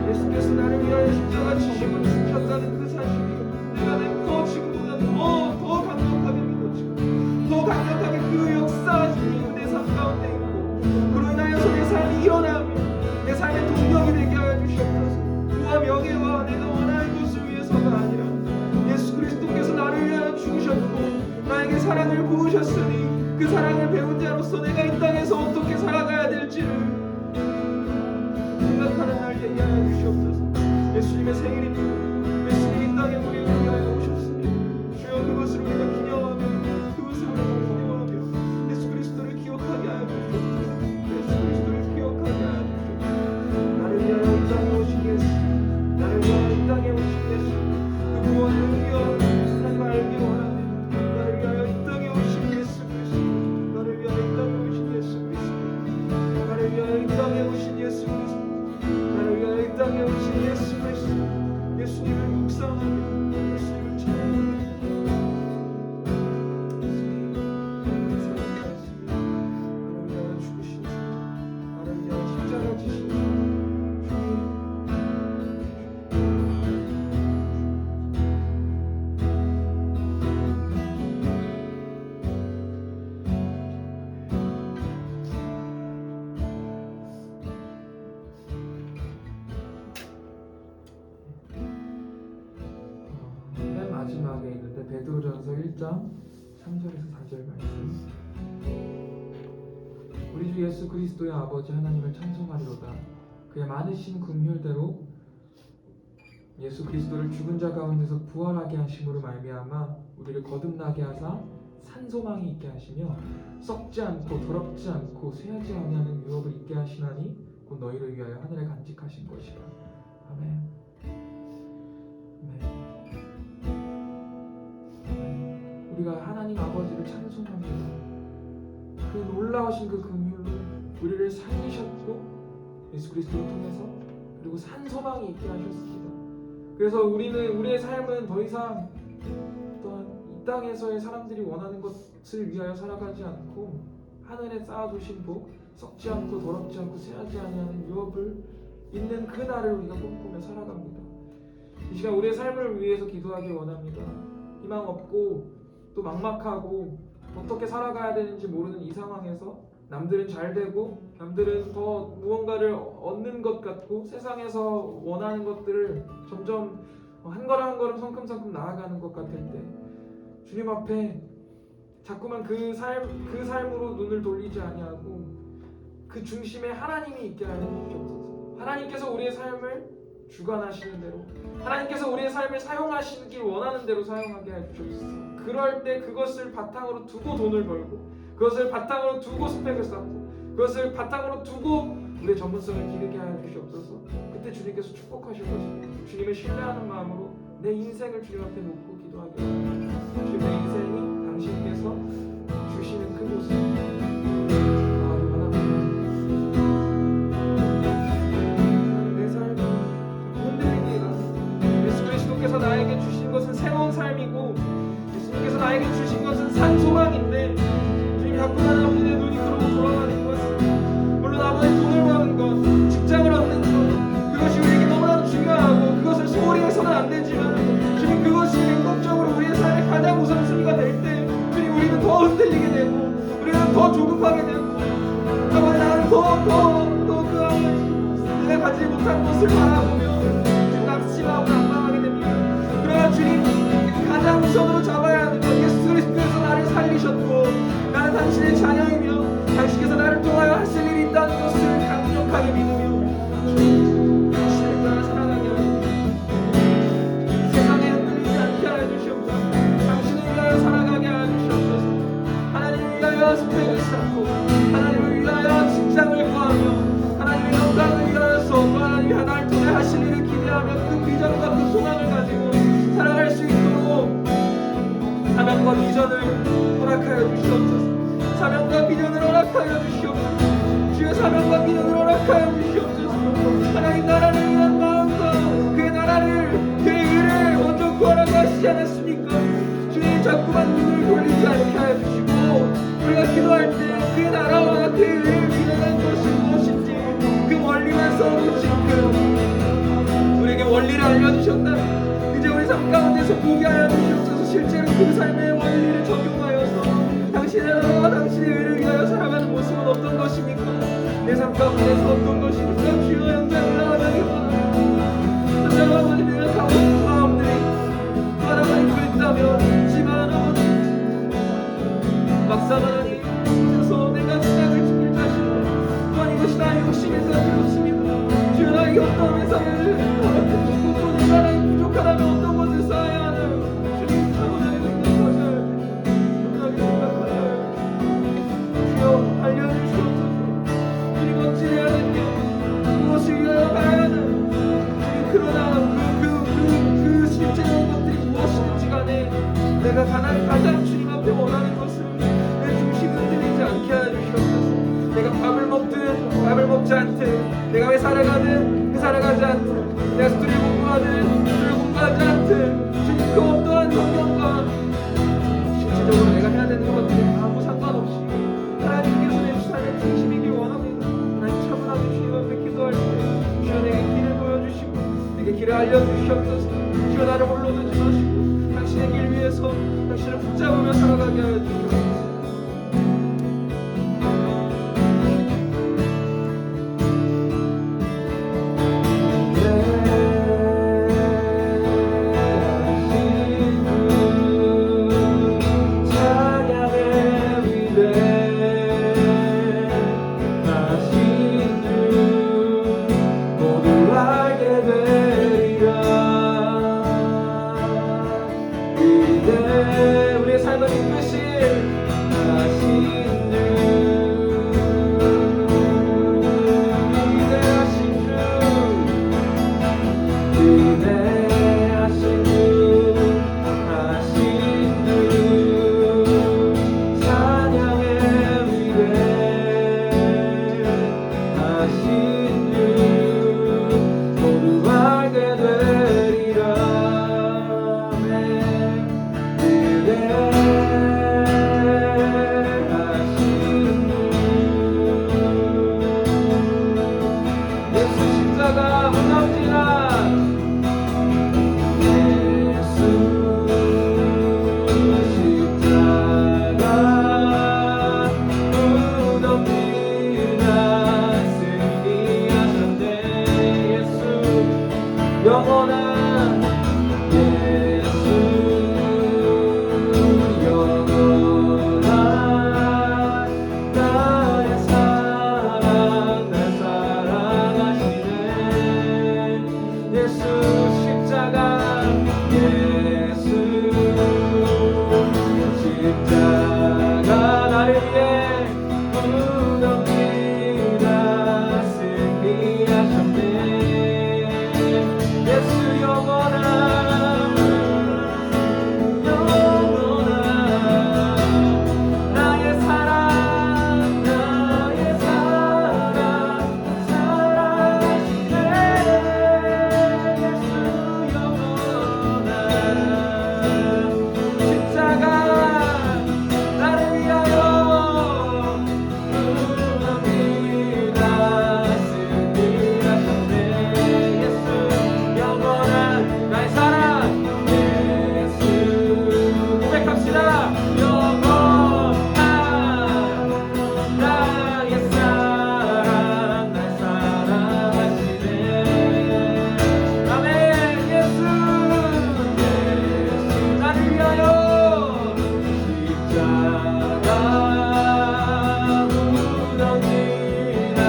예수께서 나를 위하여 십자가 지심을 주셨다는 그 사실이 내 안에 더 지금보다 더 강력하게 믿어지고 더 강력하게 그 역사하심이 내 삶 가운데 있고 그로 인하여서 내 삶이 일어나며 내 삶의 동력이 되게 하여 주시옵소서. 부와 명예와 내가 원하는 것을 위해서가 아니라 예수 그리스도께서 나를 위하여 죽으셨고 나에게 사랑을 부으셨으니 그 사랑을 배운 자로서 내가 이 땅에서 어떻게 살아가야 될지를 생각하는 날 되게 하여 주시옵소서. 예수님의 생일입니다. 예수님이 이 땅에 우리를 위하여 오셨습니다. 주여 그것을 우리가 기념하며 그것을 우리가 기념하며 예수 그리스도를 기억하게 하여 주시옵소서. 예수 그리스도를 기억하게 하여 주시옵소서. 나를 위하여 이 땅에 오신 예수, 나를 위하여 이 땅에 오신 예수, 그 구원을 위하여 하나님 알기 원합니다. 나를 위하여 이 땅에 오신 예수 그리스도, 나를 위하여 이 땅에 오신 예수 그리스도, 나를 위하여 이 땅에 오신 예수 그리스도, 나를 위하여 이 땅에 오신 예수 그리스도. 예수님을 묵상합니다. 예수님을 찬양합니다. 예수님 사랑하십니다. 나를 위하여 죽으신 주, 나를 위하여 십자가 지신 주,
맨 마지막에 있는데 베드로전서 1장 3절에서 4절 말씀. 우리 주 예수 그리스도의 아버지 하나님을 찬송하리로다. 그의 많으신 긍휼대로 예수 그리스도를 죽은 자 가운데서 부활하게 하심으로 말미암아 우리를 거듭나게 하사 산소망이 있게 하시며 썩지 않고 더럽지 않고 쇠하지 아니하는 유업을 있게 하시나니 곧 너희를 위하여 하늘에 간직하신 것이라. 아멘. 우리가 하나님 아버지를 찬송합니다. 그 놀라우신 그 긍휼로 우리를 살리셨고 예수 그리스도를 통해서 그리고 산소망이 있게 하셨습니다. 그래서 우리의 삶은 더 이상 또한 이 땅에서의 사람들이 원하는 것을 위하여 살아가지 않고 하늘에 쌓아두신 복, 썩지 않고 더럽지 않고 쇠하지 아니하는 유업을 있는 그 날을 우리가 꿈꾸며 살아갑니다. 이 시간 우리의 삶을 위해서 기도하기 원합니다. 희망 없고 또 막막하고 어떻게 살아가야 되는지 모르는 이 상황에서 남들은 잘 되고 남들은 더 무언가를 얻는 것 같고 세상에서 원하는 것들을 점점 한 걸음 한 걸음 성큼성큼 나아가는 것 같을 때 주님 앞에 자꾸만 그 삶으로 눈을 돌리지 아니하고 그 중심에 하나님이 있게 하여 주시옵소서. 하나님께서 우리의 삶을 주관하시는 대로 하나님께서 우리의 삶을 사용하시길 원하는 대로 사용하게 해주셨어요. 그럴 때 그것을 바탕으로 두고 돈을 벌고 그것을 바탕으로 두고 스펙을 쌓고 그것을 바탕으로 두고 우리의 전문성을 기르게 하여 주시옵소서. 그때 주님께서 축복하실 것입니다. 주님을 신뢰하는 마음으로 내 인생을 주님 앞에 놓고 기도하기 원합니다. 주님의 인생이 당신께서 주시는 그 모습 나아가기 원합니다. 내 삶이 흔들립니다. 예수 그리스도께서 나에게 주신 것은 새로운 삶이고 예수님께서 나에게 주신 것은 산 소망인데 주님 자꾸만 아버지 내 눈이 그러고 돌아가는 것은 물론 아버지 돈을 버는 것, 직장을 얻는 것 그것이 우리에게 너무나도 중요하고 그것을 소홀히 해서는 안 되지만 주님 그것이 행동적으로 우리의 삶의 가장 우선순위가 될 때 주님 우리는 더 흔들리게 되고 우리는 더 조급하게 되고 아버지 나는 더 그 안에 내가 가지 못한 것을 바라보며 낙심하고 난감하게 됩니다. 그러나 주님 가장 우선으로 잡아야 하는 것 예수 그리스도께서 나를 살리셨고 나는 당신의 자녀이며 당신께서 나를 통하여 하실 일이 있다는 것을 강력하게 믿으며 당신을 따라 살아가게 하여 세상에 흔들리지 않게 하여 주시옵소서. 당신을 위하여 살아가게 하여 주시옵소서. 하나님을 위하여 스펙을 쌓고 하나님을 위하여 직장을 구하며 하나님의 영광을 위하여서 하나님이 나를 통해 하실 일을 기대하며 그 비전과 그 소망을 가지고 살아갈 수 있도록 사명과 비전을 허락하여 주시옵소서. 사명과 비전을 허락하여 주시옵소서. 주의 사명과 비전을 허락하여 주시옵소서. 하나님 나라를 위한 마음과 그의 나라를 그의 의를 먼저 구하라고 하시지 않았습니까? 주님 자꾸만 눈을 돌리지 않게 하여 주시고 우리가 기도할 때 그의 나라와 그의 의를 비전한 것이 무엇인지 그 원리만 써놓으시고 우리에게 원리를 알려주셨다면 이제 우리 삶 가운데서 보게 하여 주시옵소서. 실제로 그 삶의 원리를 적용하여서 당신의 나라와 당신의 의를 위하여 살아가는 모습은 어떤 것입니까? 내 삶 가운데서 어떤 것입니까? 주여 현장을 나아가기 원합니다. 현장을 아버지 내가 가고 싶은 마음들이 하나가 있고 있다면 하지만 아버지 막상 하나님 나의 욕심이 그렇습니다. 주여 나에게 어떤 회사를 주시고 또 내가 나의 부족하다면 어떤 것을 쌓아야 하나요? 주님 타고나게 있는 것을 타고나게 생각하나요? 주여 알려주시옵소서. 주님 어찌 해야 되며 무엇을 위하여 가야 하나요? 주님 그러나 그 실제적인 것들이 무엇이든지 간에 내가 가장 주님 앞에 원하는 것을 내 중심을 흔들리지 않게 하여 주시옵소서. 내가 밥을 먹든 밥을 먹지 않든 내가 회사를 가든 회사를 가지 않든 내가 스토리를 공부하든 스토리를 공부하지 않든 주님 그 어떠한 환경과 실질적으로 내가 해야 되는 것들이 아무 상관없이 하나님께서 내 삶의 중심이길 원합니다. 하나님 차분하게 주님 앞에 기도할 때 주여 내게 길을 보여주시고 내게 길을 알려주시옵소서. 주여 나를 홀로 두지 마시고 당신의 길 위에서 당신을 붙잡으며 살아가게 하여 주시옵소서. 우리의 삶을 이끄실 영원한 예수 영원한 나의 사랑 날 사랑하시네 예수 십자가 예수 십자가 나를 위해 무덤이라 승리하셨네 예수 영원한 나의 사랑 나의 사랑 사랑하시네 예수 영원한 십자가 나를 위하여 무덤이라 승리하셨네 예수 영원한 나의 사랑 예수 고백합시다 영원한 나의 사랑 날 사랑하시네 아멘 예수 나를 위하여 십자가 무덤이라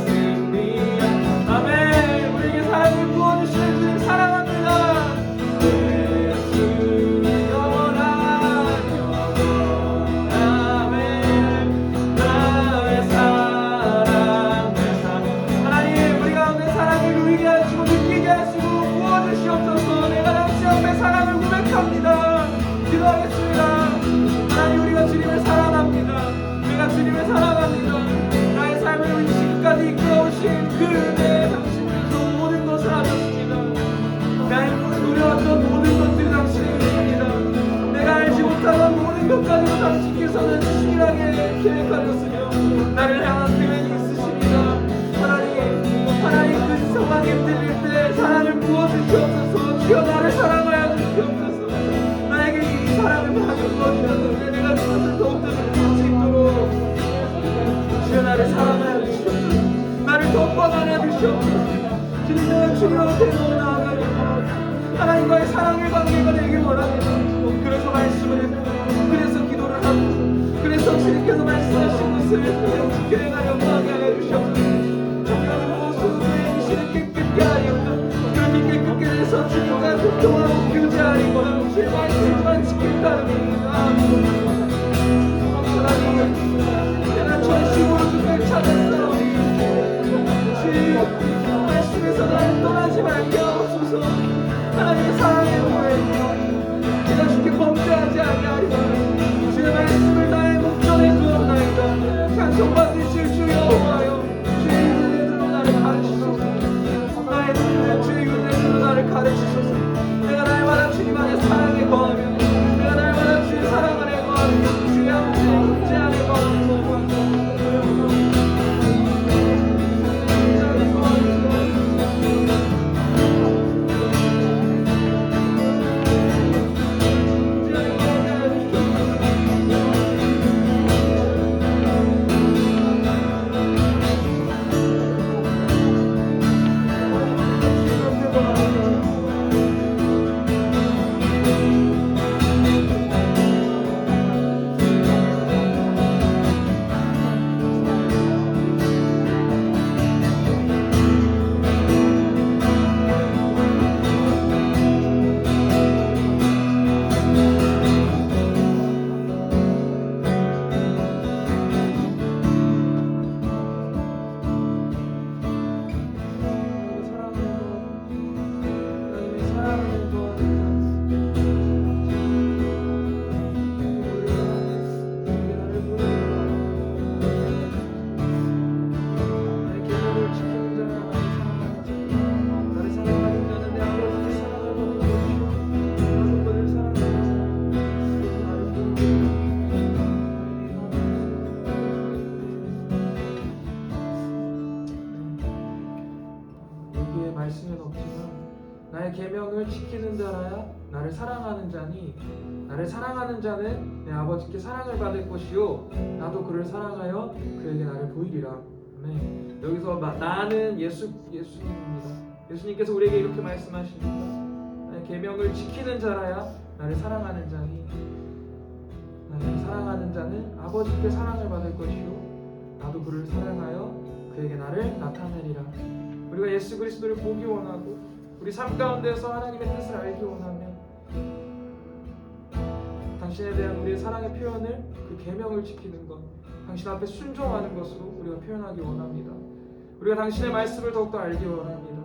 승리 아멘 우리에게 사랑을 부어주시는 주님 사랑합니다 예수 영원한 아멘 나의 사랑 내 사랑 하나님 우리 가운데 사랑을 누리게 하시고 느끼게 하시고 부어주시옵소서 내가 당신 앞에 사랑을 고백합니다 기도하겠습니다 하나님 우리가 주님을 사랑합니다 우리가 주님을 사랑합니다 나의 삶을 지금까지 이끌어오신 그 은혜 당신께서 모든 것을 하셨습니다 나의 노려왔던 모든 것들이 당신의 은혜입니다 내가 알지 못하던 모든 것까지도 당신께서는 치밀하게 계획하셨으며 나를 향한 계획이 있으십니다 하나님 그 상황이 흔들릴 때 사랑을 부어주시옵소서 주여 나를 사랑하여 주시옵소서 나에게 이 사랑을 부어주셨는데 내가 그것을 더욱더 느낄 수 있도록 주여 나를 사랑하여 주시옵소서 나를 덮어가려 주시옵소서 주님 내가 주님 앞에 너무 나아가려 하나님과의 사랑의 관계가 되길 원합니다 그래서 말씀을 했고 그래서 기도를 하고 그래서 주님께서 말씀하신 것을 지켜내가 영광하게 하여 주시옵소서 하나님 내가 전심으로 주를 찾았어. 주여 말씀에서 나를 떠나지 말게 하옵소서. 하나님의 사랑의 노래 내가 주께 범죄하지 아니하리라. 주의 말씀을 나의 목전에 두었나이다. 찬송받으실 주 여호와여, 주의 윤례들로 나를 가르치소서. 나의 눈에 주의 윤례들로 나를 가르치소서. 내가 날마다 주님 안에 사랑에 거하며 내가 날마다 주의 사랑 안에 거하며 주의 아버지의 문제 안에 거하며 말씀은 없지만 나의 계명을 지키는 자라야 나를 사랑하는 자니 나를 사랑하는 자는 내 아버지께 사랑을 받을 것이요 나도 그를 사랑하여 그에게 나를 보이리라. 아멘. 여기서 나는 예수님입니다. 예수님께서 우리에게 이렇게 말씀하십니다. 나의 계명을 지키는 자라야 나를 사랑하는 자니 나를 사랑하는 자는 아버지께 사랑을 받을 것이요 나도 그를 사랑하여 그에게 나를 나타내리라. 우리가 예수 그리스도를 보기 원하고 우리 삶 가운데서 하나님의 뜻을 알기 원하면 당신에 대한 우리의 사랑의 표현을 그 계명을 지키는 것, 당신 앞에 순종하는 것으로 우리가 표현하기 원합니다. 우리가 당신의 말씀을 더욱더 알기 원합니다.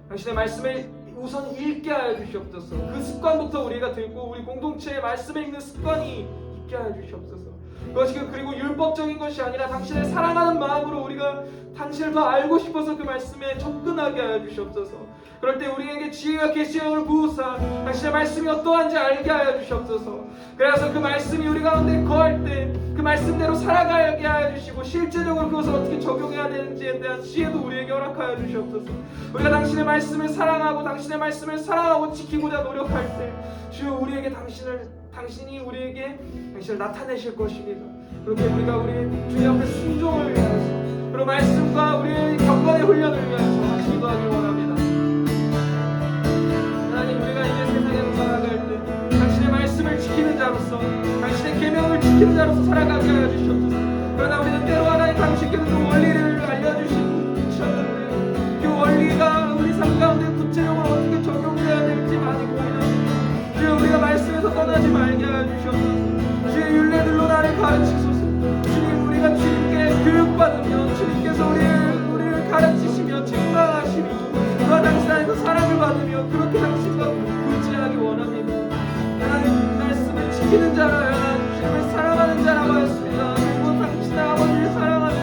당신의 말씀을 우선 읽게 하여 주시옵소서. 그 습관부터 우리가 들고 우리 공동체의 말씀을 읽는 습관이 있게 하여 주시옵소서. 그것이 그리고 율법적인 것이 아니라 당신을 사랑하는 마음으로 우리가 당신을 더 알고 싶어서 그 말씀에 접근하게 하여 주시옵소서. 그럴 때 우리에게 지혜와 계시형을 부으사 당신의 말씀이 어떠한지 알게 하여 주시옵소서. 그래서 그 말씀이 우리 가운데 거할 때 그 말씀대로 살아가게 하여 주시고 실제적으로 그것을 어떻게 적용해야 되는지에 대한 지혜도 우리에게 허락하여 주시옵소서. 우리가 당신의 말씀을 사랑하고 당신의 말씀을 사랑하고 지키고자 노력할 때 주여 우리에게 당신이 우리에게 당신을 나타내실 것입니다. 그렇게 우리가 우리 주님 앞에 순종을 위해서 그리고 말씀과 우리의 경건의 훈련을 위해서 기도하기 원합니다. 하나님, 우리가 이제 세상에서 살아갈 때 당신의 말씀을 지키는 자로서 당신의 계명을 지키는 자로서 살아가게 하여 주시옵소서. 그러나 우리는 때로 하나님 당신께서 그 원리를 알려주셨는데 그 원리가 우리 삶 가운데 구체적으로 어떻게 적용돼야 될지 많이 고민합니다. 주여 우리가 말씀에서 떠나지 말게 하여 주시옵소서. 주의 율례들로 나를 가르치소서. 주님, 우리가 주님께 교육받으며 주님께서 우리를 가르치시며 책망하시며 그와 당신 안에서 사랑을 받으며 그렇게 당신과 교제하기 원합니다. 하나님, 말씀을 지키는 자라야 주님을 사랑하는 자라고 했습니다. 그리고 당신의 아버지를 사랑하는 자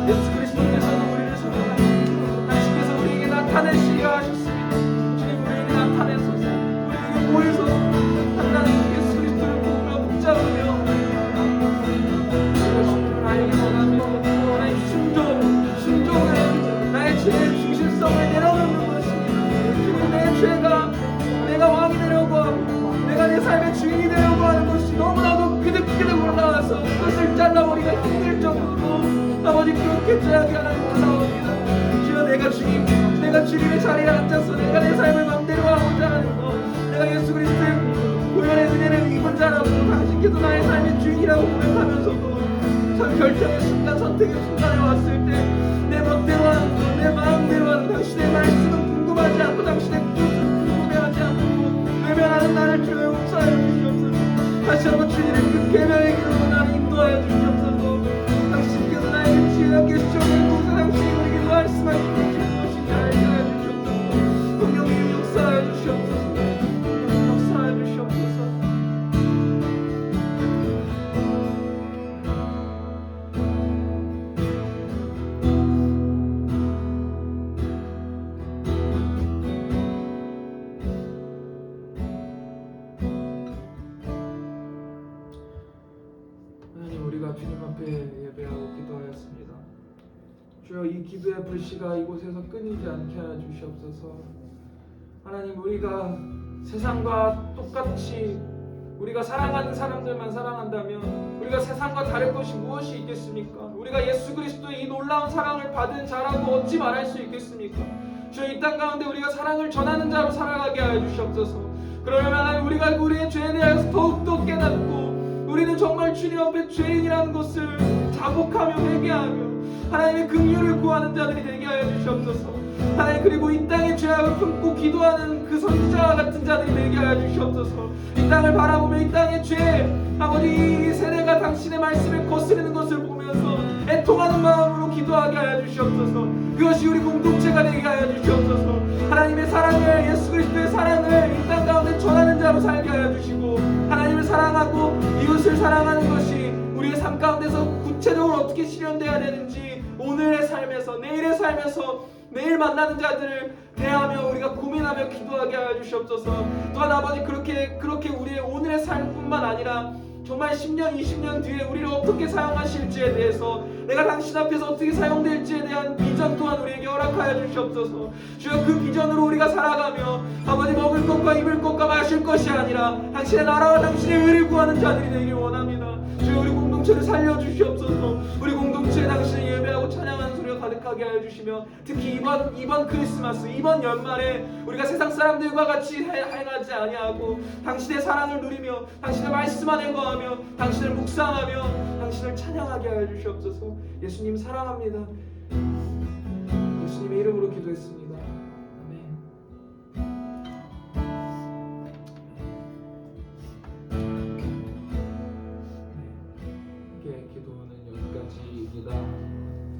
예수 그리스도께서는 우리를 사랑하시고 당신께서 우리에게 나타내시려 하셨습니다. 주님, 우리에게 나타내소서. 우리에게 보이소서. 하나님, 예수 그리스도를 보며 붙잡으며 주님을 알기 원하며 하나님 순종을 나의 죄의 중심성을 내려놓는 것입니다. 주님, 내 죄가 내가 왕이 되려고 하고 내가 내 삶의 주인이 되려고 하는 것이 너무나도 그득그득 올라와서 그것을 잘라버리기가 힘들 정도로 아버지 그렇게 죄악이 하나님 올라옵니다. 주여, 내가 주님의 자리에 앉아서 내가 내 삶을 맘대로 하고자 하는 것, 내가 예수 그리스도의 보혈의 은혜를 입은 자라고 당신께서 나의 삶의 주인이라고 고백하면서도 결정의 순간, 선택의 순간에 왔을 때 내 멋대로 하는 것, 내 마음대로 하는 것, 당신의 말씀은 궁금하지 않고 당신의 뜻은 궁금해하지 않고 외면하는 나를 주여 용서하여 주시옵소서. 주여 이 기도의 불씨가 이곳에서 끊이지 않게 하여 주시옵소서. 하나님 우리가 세상과 똑같이 우리가 사랑하는 사람들만 사랑한다면 우리가 세상과 다를 것이 무엇이 있겠습니까? 우리가 예수 그리스도의 이 놀라운 사랑을 받은 자라고 어찌 말할 수 있겠습니까? 주여 이 땅 가운데 우리가 사랑을 전하는 자로 살아가게 하여 주시옵소서. 그러려면 하나님 우리가 우리의 죄에 대해서 더욱더 깨닫고 우리는 정말 주님 앞에 죄인이라는 것을 자복하며 회개하며 하나님의 긍휼을 구하는 자들이 되게 하여 주시옵소서. 하나님 그리고 이 땅의 죄악을 품고 기도하는 그 선지자와 같은 자들이 되게 하여 주시옵소서. 이 땅을 바라보며 이 땅의 죄 아버지 이 세대가 당신의 말씀을 거스르는 것을 보면서 애통하는 마음으로 기도하게 하여 주시옵소서. 그것이 우리 공동체가 되게 하여 주시옵소서. 하나님의 사랑을 예수 그리스도의 사랑을 이 땅 가운데 전하는 자로 살게 하여 주시고 하나님을 사랑하고 이웃을 사랑하는 것이 우리의 삶 가운데서 구체적으로 어떻게 실현돼야 되는지 오늘의 삶에서 내일의 삶에서 매일 만나는 자들을 대하며 우리가 고민하며 기도하게 하여 주시옵소서. 또한 아버지 그렇게 우리의 오늘의 삶뿐만 아니라 정말 10년 20년 뒤에 우리를 어떻게 사용하실지에 대해서 내가 당신 앞에서 어떻게 사용될지에 대한 비전 또한 우리에게 허락하여 주시옵소서. 주여 그 비전으로 우리가 살아가며 아버지 먹을 것과 입을 것과 마실 것이 아니라 당신의 나라와 당신의 의를 구하는 자들이 되길 원합니다. 주여 우리 공동체를 살려주시옵소서. 우리 공동체에 당신을 예배하고 찬양하는 소리가 가득하게 하여 주시며 특히 이번 크리스마스 이번 연말에 우리가 세상 사람들과 같이 행하지 아니하고 당신의 사랑을 누리며 당신의 말씀 안에 거하며 당신을 묵상하며 당신을 찬양하게 하여 주시옵소서. 예수님 사랑합니다. 예수님의 이름으로 기도했습니다. 아멘. 함께 기도는 여기까지입니다.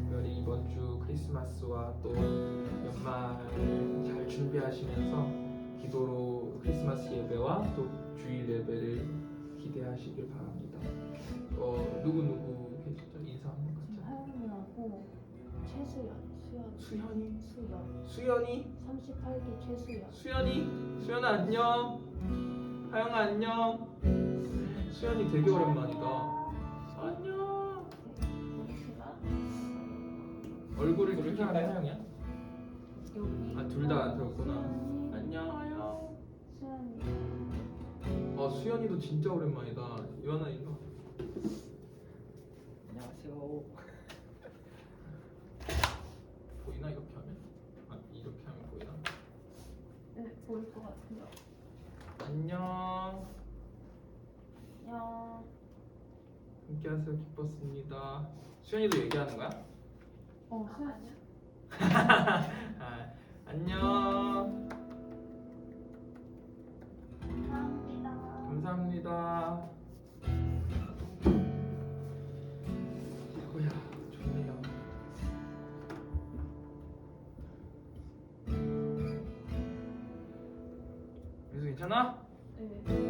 특별히 이번 주 크리스마스와 또 연말을 잘 준비하시면서 기도로 크리스마스 예배와 또 주일 예배를 기대하시길 바랍니다. 누구 계시죠? 인사 한번 같이.
하영이하고 최수연.
수연이
38기 최수연.
수연아 안녕. 하영아 안녕. 수연이 되게 오랜만이다. 안녕. 얼굴을 그렇게 하는 하영이야?
여기.
아 둘 다 안 들었구나. 안녕 하영.
수연이.
수연이도 진짜 오랜만이다. 유한아 일로 와.
안녕하세요.
보이나 이렇게 하면? 이렇게 하면 보이나?
네, 보일 것 같은데.
안녕.
안녕.
함께하셔서 기뻤습니다. 수연이도 얘기하는 거야?
수연이야?
안녕.
감사합니다.
감사합니다. 아이고야 좋네요. 민수 괜찮아?
네.